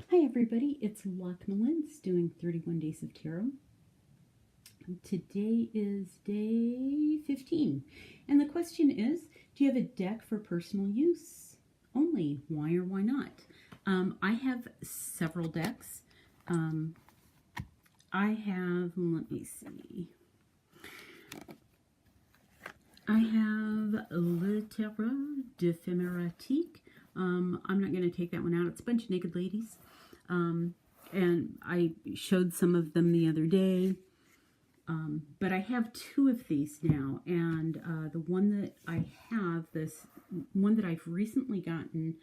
Hi everybody, it's Lachlan doing 31 Days of Tarot. Today is day 15, and the question is, do you have a deck for personal use only? Why or why not? I have several decks. I have, let me see, I have Le Tarot d'Ephémeratique. I'm not going to take that one out. It's a bunch of naked ladies. And I showed some of them the other day. But I have two of these now. And the one that I have, this one that I've recently gotten,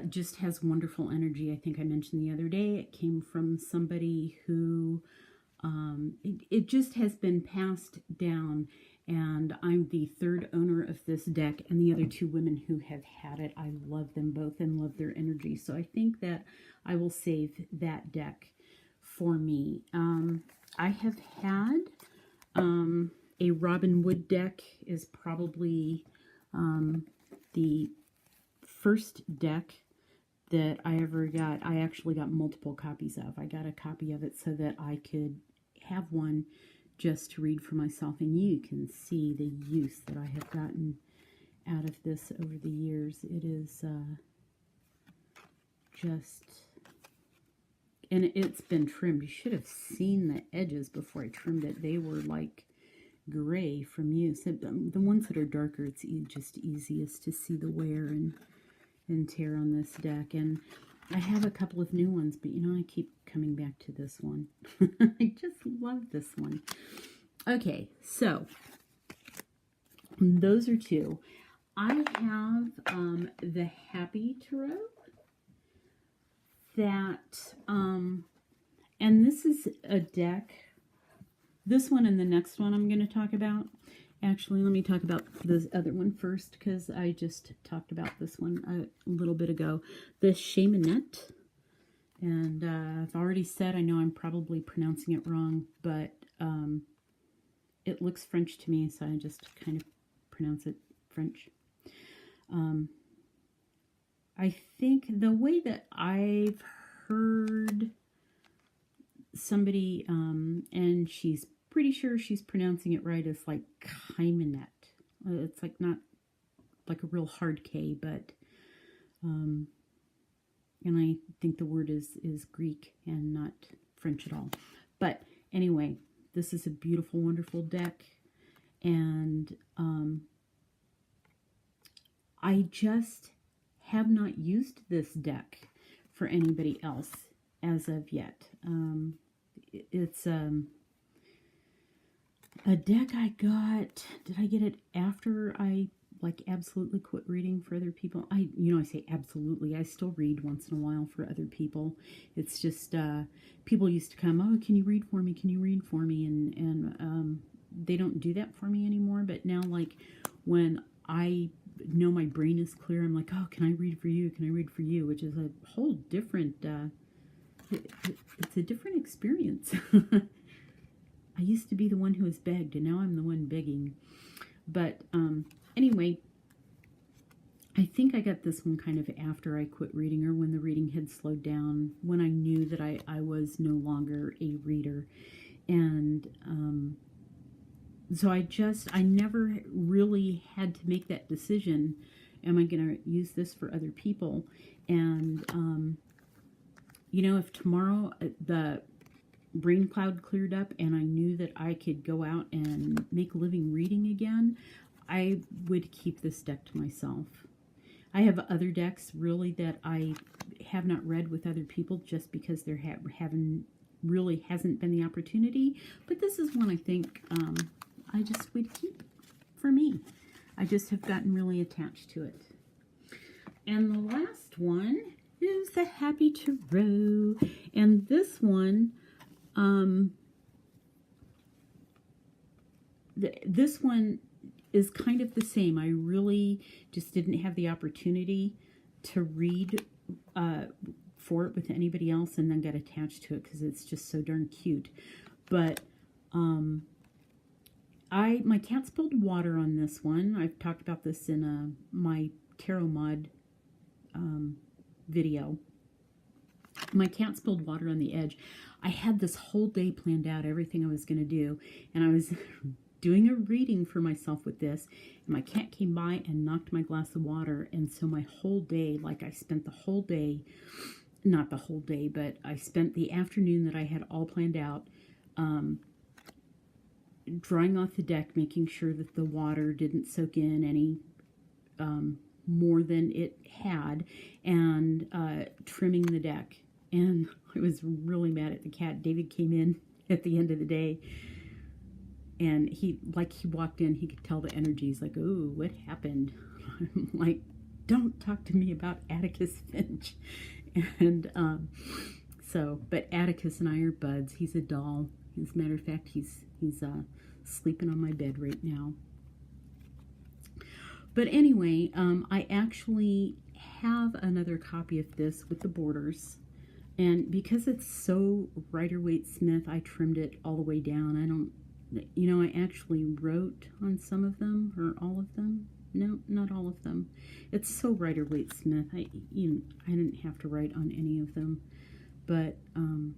just has wonderful energy. I think I mentioned the other day. It came from somebody who it just has been passed down, and I'm the third owner of this deck, and the other two women who have had it, I love them both and love their energy. So I think that I will save that deck for me. I have had a Robin Wood deck is probably the first deck that I ever got. I actually got multiple copies of. I got a copy of it so that I could have one just to read for myself, and you can see the use that I have gotten out of this over the years. It is just, and it's been trimmed. You should have seen the edges before I trimmed it. They were like gray from use. The ones that are darker, it's just easiest to see the wear and tear on this deck. And I have a couple of new ones, but you know, I keep coming back to this one. I just love this one. Okay, so those are two. I have the Happy Tarot that, and this is a deck. This one and the next one I'm going to talk about. Actually, let me talk about this other one first, because I just talked about this one a little bit ago. The Shamanette. And I've already said, I know I'm probably pronouncing it wrong, but it looks French to me, so I just kind of pronounce it French. I think the way that I've heard somebody, and she's pretty sure she's pronouncing it right, is like Kaimanet. It's like not like a real hard K, but and I think the word is Greek and not French at all. But anyway, this is a beautiful, wonderful deck, and I just have not used this deck for anybody else as of yet. It's a deck I got. Did I get it after I like absolutely quit reading for other people? I say absolutely. I still read once in a while for other people. It's just people used to come, oh, can you read for me? Can you read for me? And they don't do that for me anymore. But now, like, when I know my brain is clear, I'm like, oh, can I read for you? Can I read for you? Which is a whole different, it's a different experience. I used to be the one who was begged, and now I'm the one begging. But anyway, I think I got this one kind of after I quit reading, or when the reading had slowed down, when I knew that I was no longer a reader. And so I never really had to make that decision. Am I going to use this for other people? And, you know, if tomorrow the brain cloud cleared up and I knew that I could go out and make a living reading again, I would keep this deck to myself. I have other decks really that I have not read with other people just because there really hasn't been the opportunity. But this is one I think I just would keep for me. I just have gotten really attached to it. And the last one is the Happy Tarot. And this one, this one is kind of the same. I really just didn't have the opportunity to read for it with anybody else, and then got attached to it because it's just so darn cute. But my cat spilled water on this one. I've talked about this in my Tarot Mod video. My cat spilled water on the edge. I had this whole day planned out, everything I was going to do, and I was doing a reading for myself with this, and my cat came by and knocked my glass of water, and so my whole day, like I spent the whole day, not the whole day, but I spent the afternoon that I had all planned out, drying off the deck, making sure that the water didn't soak in any more than it had, and trimming the deck. And I was really mad at the cat. David came in at the end of the day, and he walked in, he could tell the energy. He's like, "Oh, what happened?" I'm like, "Don't talk to me about Atticus Finch." And but Atticus and I are buds. He's a doll. As a matter of fact, he's sleeping on my bed right now. But anyway, I actually have another copy of this with the borders. And because it's so Rider-Waite-Smith, I trimmed it all the way down. I actually wrote on some of them, or all of them. No, not all of them. It's so Rider-Waite-Smith. I didn't have to write on any of them. But, look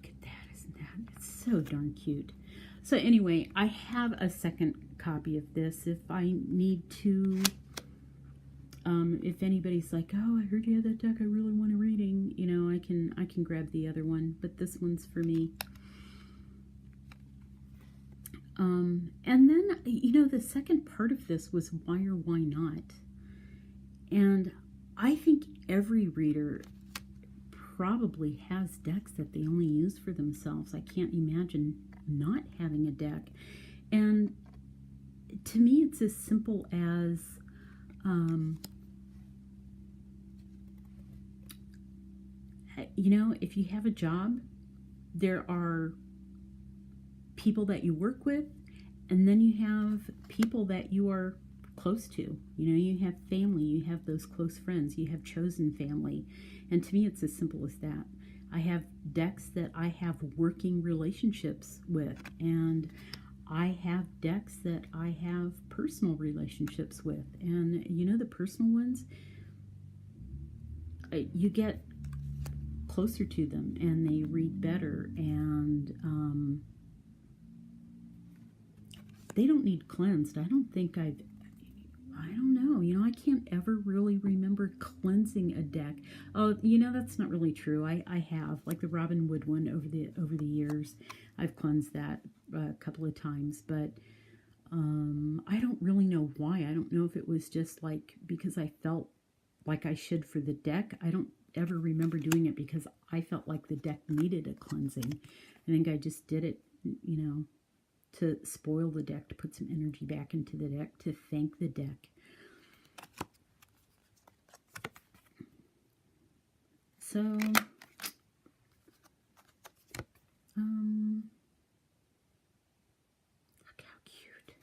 at that, isn't that? It's so darn cute. So anyway, I have a second copy of this if I need to. If anybody's like, "Oh, I heard you had that deck, I really want a reading," I can grab the other one, but this one's for me. And then, the second part of this was why or why not. And I think every reader probably has decks that they only use for themselves. I can't imagine not having a deck. And to me, it's as simple as if you have a job, there are people that you work with, and then you have people that you are close to. You have family, you have those close friends, you have chosen family. And to me, it's as simple as that. I have decks that I have working relationships with, and I have decks that I have personal relationships with. And the personal ones, you get closer to them and they read better, and they don't need cleansed. I don't know. I can't ever really remember cleansing a deck. Oh, that's not really true. I have, like the Robin Wood one over the years. I've cleansed that a couple of times, but I don't really know why. I don't know if it was just like because I felt like I should for the deck. I don't ever remember doing it because I felt like the deck needed a cleansing. I think I just did it, to spoil the deck, to put some energy back into the deck, to thank the deck. So, look how cute.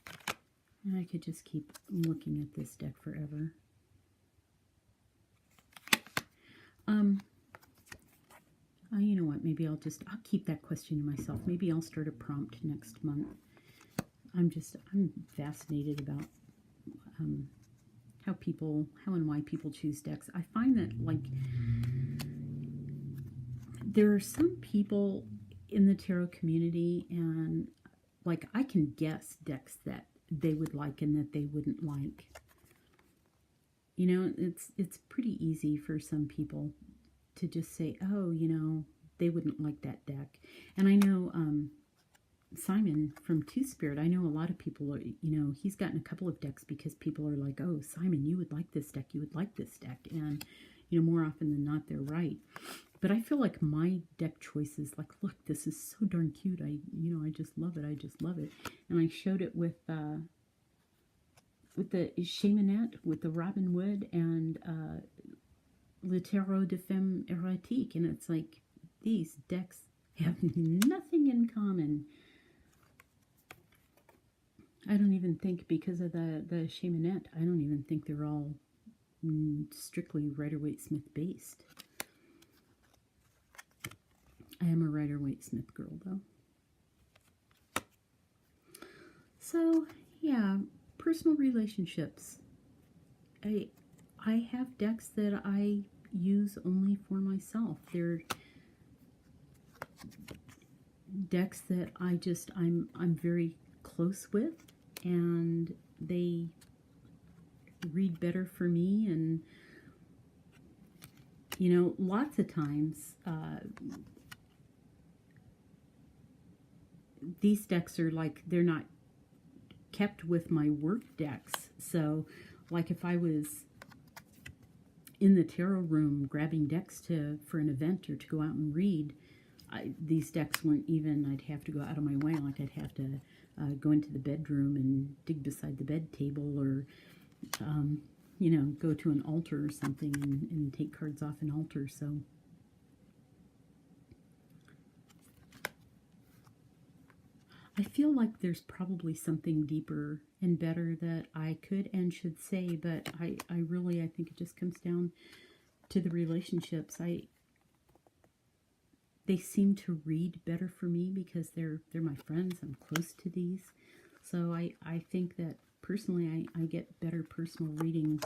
And I could just keep looking at this deck forever. You know what, maybe I'll keep that question to myself. Maybe I'll start a prompt next month. I'm fascinated about how and why people choose decks. I find that, like, there are some people in the tarot community, and, like, I can guess decks that they would like and that they wouldn't like. It's pretty easy for some people to just say, "Oh, they wouldn't like that deck." And I know Simon from Two Spirit, I know a lot of people are, he's gotten a couple of decks because people are like, "Oh, Simon, you would like this deck, you would like this deck." And, more often than not, they're right. But I feel like my deck choices, like, look, this is so darn cute. I just love it. I just love it. And I showed it with the Shamanette, with the Robin Wood, and Le Tarot de Femme Erotique. And it's like, these decks have nothing in common. I don't even think, because of the Shamanette, I don't even think they're all strictly Rider-Waite-Smith based. I am a Rider-Waite-Smith girl, though. So, yeah, personal relationships. I have decks that I use only for myself. They're decks that I'm very close with, and they read better for me. And you know, lots of times these decks are like, they're not kept with my work decks. So like if I was in the tarot room grabbing decks for an event or to go out and read, these decks weren't even, I'd have to go out of my way. Like I'd have to go into the bedroom and dig beside the bed table, or you know, go to an altar or something and take cards off an altar. So I feel like there's probably something deeper and better that I could and should say, but I think it just comes down to the relationships. They seem to read better for me because they're my friends. I'm close to these. So I think that personally I get better personal readings.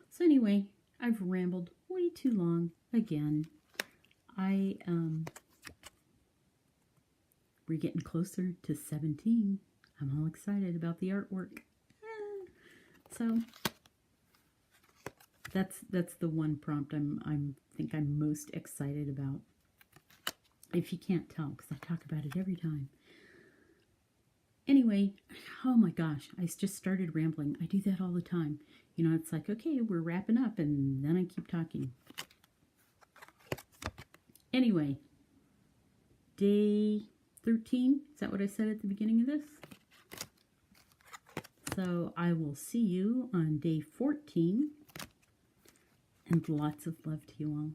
So anyway, I've rambled way too long again. We're getting closer to 17. I'm all excited about the artwork. So that's the one prompt I think I'm most excited about. If you can't tell, because I talk about it every time. Anyway, oh my gosh, I just started rambling. I do that all the time. You know, it's like, okay, we're wrapping up, and then I keep talking. Anyway, day 13, is that what I said at the beginning of this? So I will see you on day 14, and lots of love to you all.